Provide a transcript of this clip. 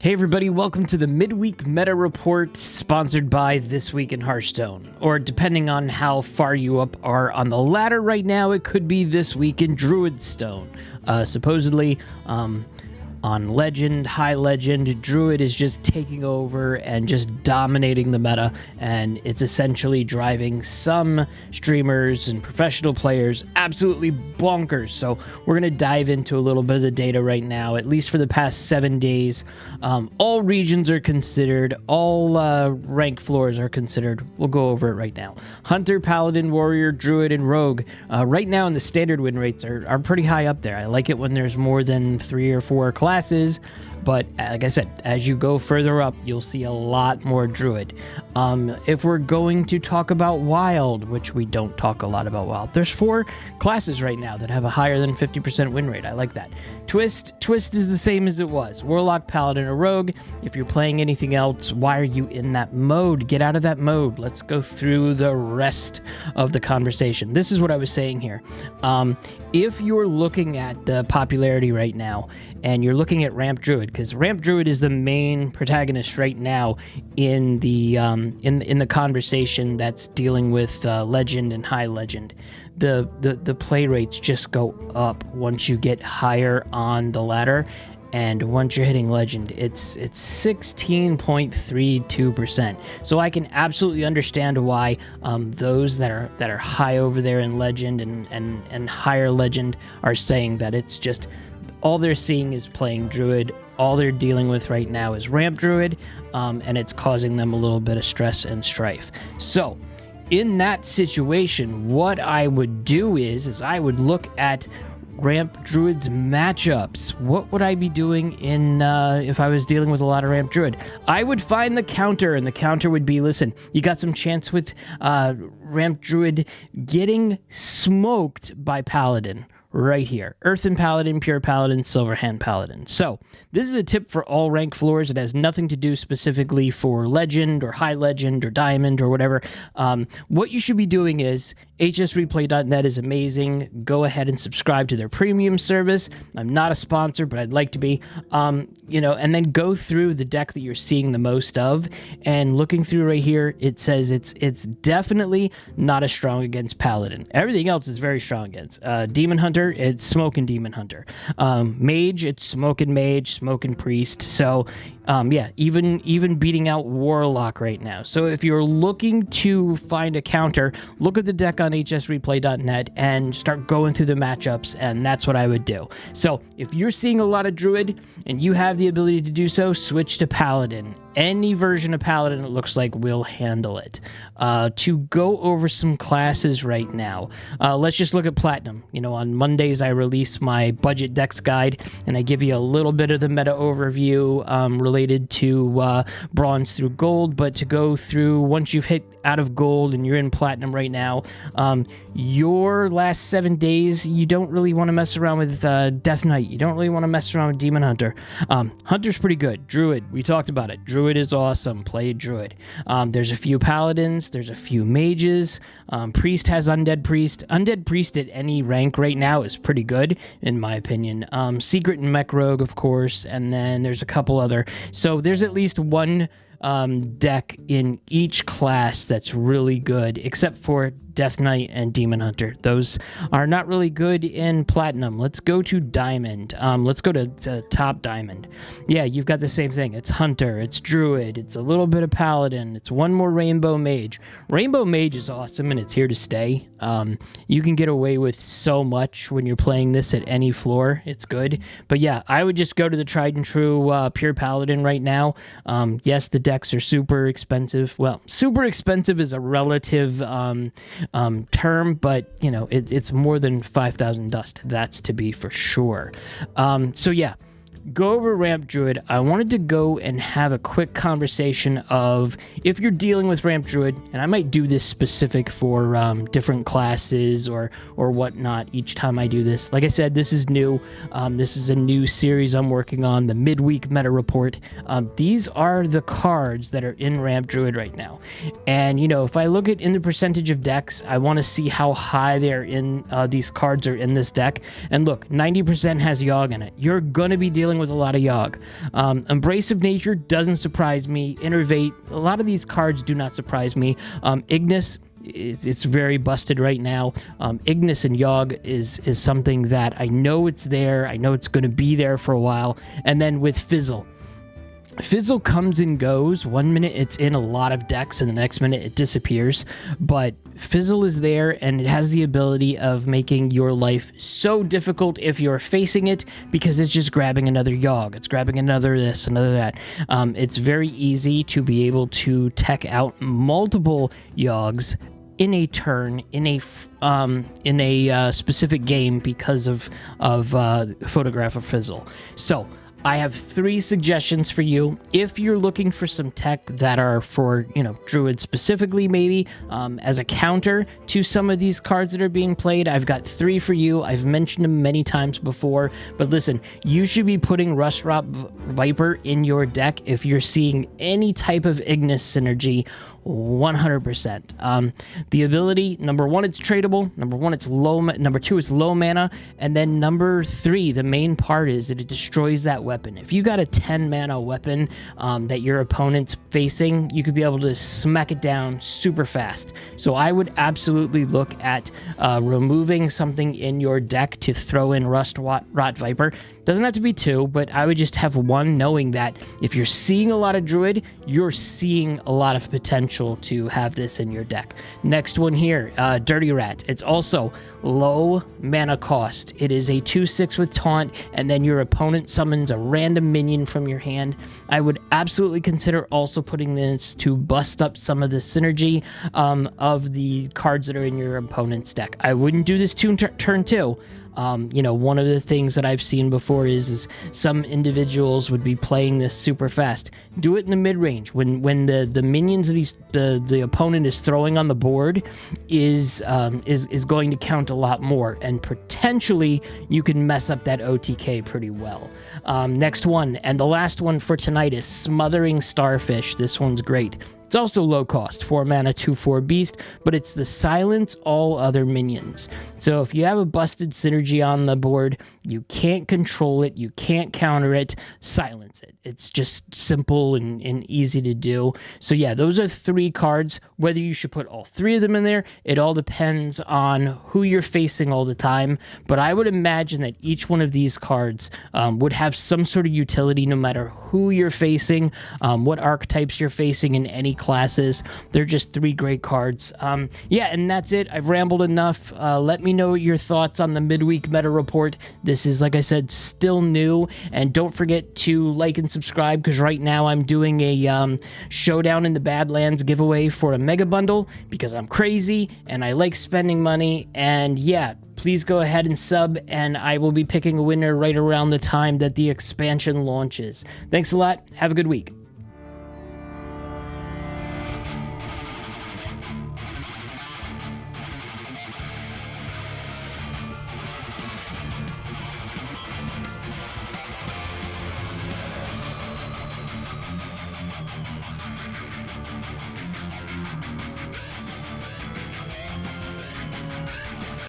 Hey everybody, welcome to the Midweek Meta Report, sponsored by This Week in Hearthstone. Or depending on how far you up are on the ladder right now, it could be This Week in Druidstone. Supposedly, on Legend, High Legend, Druid is just taking over and just dominating the meta, and it's essentially driving some streamers and professional players absolutely bonkers. So we're going to dive into a little bit of the data right now, at least for the past 7 days. All regions are considered, all rank floors are considered. We'll go over it right now. Hunter, Paladin, Warrior, Druid, and Rogue. Right now in the standard win rates are pretty high up there. I like it when there's more than 3 or 4 classes, but like I said, as you go further up, you'll see a lot more Druid. If we're going to talk about Wild, which we don't talk a lot about Wild, there's 4 classes right now that have a higher than 50% win rate. I like that. Twist is the same as it was. Warlock, Paladin, or Rogue. If you're playing anything else, why are you in that mode? Get out of that mode. Let's go through the rest of the conversation. This is what I was saying here. If you're looking at the popularity right now, and you're looking at Ramp Druid, because Ramp Druid is the main protagonist right now in the in the conversation that's dealing with Legend and High Legend. The play rates just go up once you get higher on the ladder, and once you're hitting Legend, it's 16.32%. So I can absolutely understand why those that are high over there in Legend and higher Legend are saying that it's just all they're seeing is playing Druid. All they're dealing with right now is Ramp Druid, and it's causing them a little bit of stress and strife. So in that situation, what I would do is I would look at Ramp Druid's matchups. What would I be doing in if I was dealing with a lot of Ramp Druid? I would find the counter, and the counter would be, listen, you got some chance with Ramp Druid getting smoked by Paladin. Right here. Earthen Paladin, Pure Paladin, Silverhand Paladin. So this is a tip for all rank floors. It has nothing to do specifically for Legend or High Legend or Diamond or whatever. What you should be doing is hsreplay.net is amazing. Go ahead and subscribe to their premium service. I'm not a sponsor, but I'd like to be. And then go through the deck that you're seeing the most of. And looking through right here, it says it's definitely not as strong against Paladin. Everything else is very strong against. Demon Hunter, it's Smoking Demon Hunter. Mage, it's Smoking Mage, Smoking Priest. So even beating out Warlock right now. So if you're looking to find a counter, look at the deck on hsreplay.net and start going through the matchups, and that's what I would do. So if you're seeing a lot of Druid and you have the ability to do so, switch to Paladin. Any version of Paladin, it looks like, will handle it. To go over some classes right now, let's just look at Platinum. On Mondays, I release my budget decks guide, and I give you a little bit of the meta overview related to bronze through gold. But to go through, once you've hit out of gold and you're in Platinum right now, your last 7 days, you don't really want to mess around with Death Knight. You don't really want to mess around with Demon Hunter. Hunter's pretty good. Druid, we talked about it. Druid is awesome. Play Druid. There's a few Paladins. There's a few Mages. Priest has Undead Priest. Undead Priest at any rank right now is pretty good, in my opinion. Secret and Mech Rogue, of course, and then there's a couple other. So there's at least one deck in each class that's really good, except for Death Knight and Demon Hunter. Those are not really good in Platinum. Let's go to Diamond. Let's go to top Diamond. Yeah, you've got the same thing. It's Hunter, it's Druid, it's a little bit of Paladin, it's one more Rainbow Mage. Rainbow Mage is awesome, and it's here to stay. You can get away with so much when you're playing this at any floor. It's good. But yeah, I would just go to the tried and true Pure Paladin right now. Yes, the decks are super expensive. Well, super expensive is a relative term, but it's more than 5,000 dust. That's to be for sure. So yeah, go over Ramp Druid. I wanted to go and have a quick conversation of if you're dealing with Ramp Druid, and I might do this specific for different classes or whatnot each time I do this. Like I said, this is new. This is a new series I'm working on, the Midweek Meta Report. These are the cards that are in Ramp Druid right now. And, if I look at in the percentage of decks, I want to see how high they're in, these cards are in this deck. And look, 90% has Yogg in it. You're going to be dealing dealing with a lot of Yogg. Embrace of Nature doesn't surprise me. Innervate, a lot of these cards do not surprise me. Ignis, it's very busted right now. Ignis and Yogg is something that I know it's there. I know it's going to be there for a while. And then with Fizzle. Fizzle comes and goes. 1 minute it's in a lot of decks and the next minute it disappears. But Fizzle is there and it has the ability of making your life so difficult if you're facing it because it's just grabbing another Yogg. It's grabbing another this, another that. It's very easy to be able to tech out multiple Yoggs in a turn, in a specific game because of Photograph of Fizzle. So I have 3 suggestions for you. If you're looking for some tech that are for, Druid specifically, maybe as a counter to some of these cards that are being played, I've got 3 for you. I've mentioned them many times before, but listen, you should be putting Rustrot Viper in your deck if you're seeing any type of Ignis synergy. 100%. The ability, number 1, it's tradable. Number 1, it's low. Number 2, it's low mana. And then number 3, the main part is that it destroys that weapon. If you got a 10 mana weapon that your opponent's facing, you could be able to smack it down super fast. So I would absolutely look at removing something in your deck to throw in Rot Viper. Doesn't have to be 2, but I would just have 1, knowing that if you're seeing a lot of Druid, you're seeing a lot of potential to have this in your deck. Next one here, Dirty Rat. It's also low mana cost. It is a 2/6 with taunt, and then your opponent summons a random minion from your hand. I would absolutely consider also putting this to bust up some of the synergy of the cards that are in your opponent's deck. I wouldn't do this turn 2. One of the things that I've seen before is some individuals would be playing this super fast. Do it in the mid-range when the minions the opponent is throwing on the board is going to count a lot more, and potentially you can mess up that OTK pretty well. Next one, and the last one for tonight, is Smothering Starfish. This one's great. It's also low cost, 4 mana, 2/4 beast, but it's the silence all other minions. So if you have a busted synergy on the board, you can't control it, you can't counter it, silence it. It's just simple and easy to do. So yeah, those are 3 cards. Whether you should put all 3 of them in there, it all depends on who you're facing all the time. But I would imagine that each one of these cards would have some sort of utility no matter who you're facing, what archetypes you're facing in any classes. They're just 3 great cards. Yeah, and that's it. I've rambled enough. Let me know your thoughts on the midweek meta report. This is, like I said, still new, and don't forget to like and subscribe, because right now I'm doing a Showdown in the Badlands giveaway for a mega bundle because I'm crazy and I like spending money. And yeah, please go ahead and sub, and I will be picking a winner right around the time that the expansion launches. Thanks a lot. Have a good week.